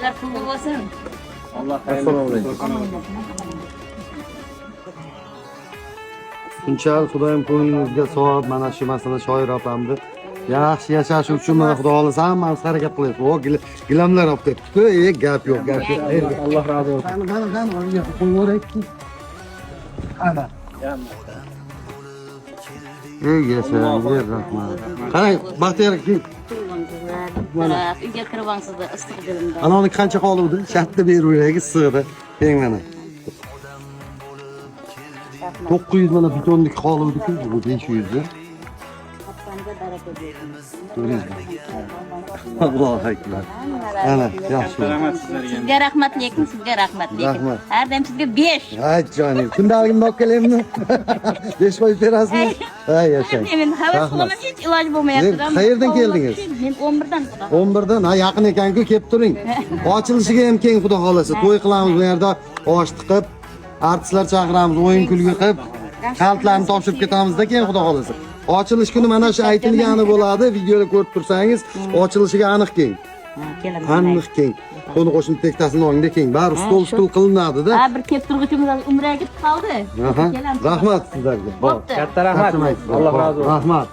işler kulu olsun. Allah hayırlı olsun. Shunchalik Xudoyim ko'nglingizga savob, mana shu masalan shoir opamni yaxshi yashash uchun mana Xudo xolasa hammamiz harakat qilyapmiz. O gilamlar olib ketdi-ku, gap yo'q, gap yo'q. Allah razı olsun. Qani, o'rniga qo'yaveraylik. Ana. Yashang, rahmat. Qarang, Baxtiyor aka. Uyga kirib olsizlar, issiq dilimda. Ana uni qancha qoluvdi? Shartda berib yuboraylik issiqda. Teng mana. 900 mana betonlik qoluvdi-ku, bu 500 da. Allohu akbar. Ana, yaxshi. Rahmat sizlarga. Sizga rahmat lekin, sizga rahmat lekin. Rahmat. Har doim sizga 5. Hay jonim. Kundaligimni olib kelaymi? 5 qo'yib berasizmi? Hay yashang. Men havas qilaman, hech iloji bo'lmayapti. Qayerdan keldingiz? Men 11dan. 11dan. Ha, yaqin ekan-ku, kelib turing. Ochilishiga ham keng Xudo xolasa. To'y qilamiz bu yerda, osh tiqib, artistlar chaqiramiz, o'yin kulgi qilib, qaltlarni topshirib ketamiz-da keyin Xudo xolasa. Ochilish kuni mana shu aytilgani bo'ladi, videoda ko'rib tursangiz, ochilishiga aniq keng. Kelaman. Aniq keng. Qo'ni qo'shni tektasini o'ngda keng. Bari stol qilinadi-da. Ha, bir kelib turg'uchimiz umraga ketib qoldi. Rahmat sizlarga. Bo'pti. Katta rahmat. Allah razı olsun. Rahmat.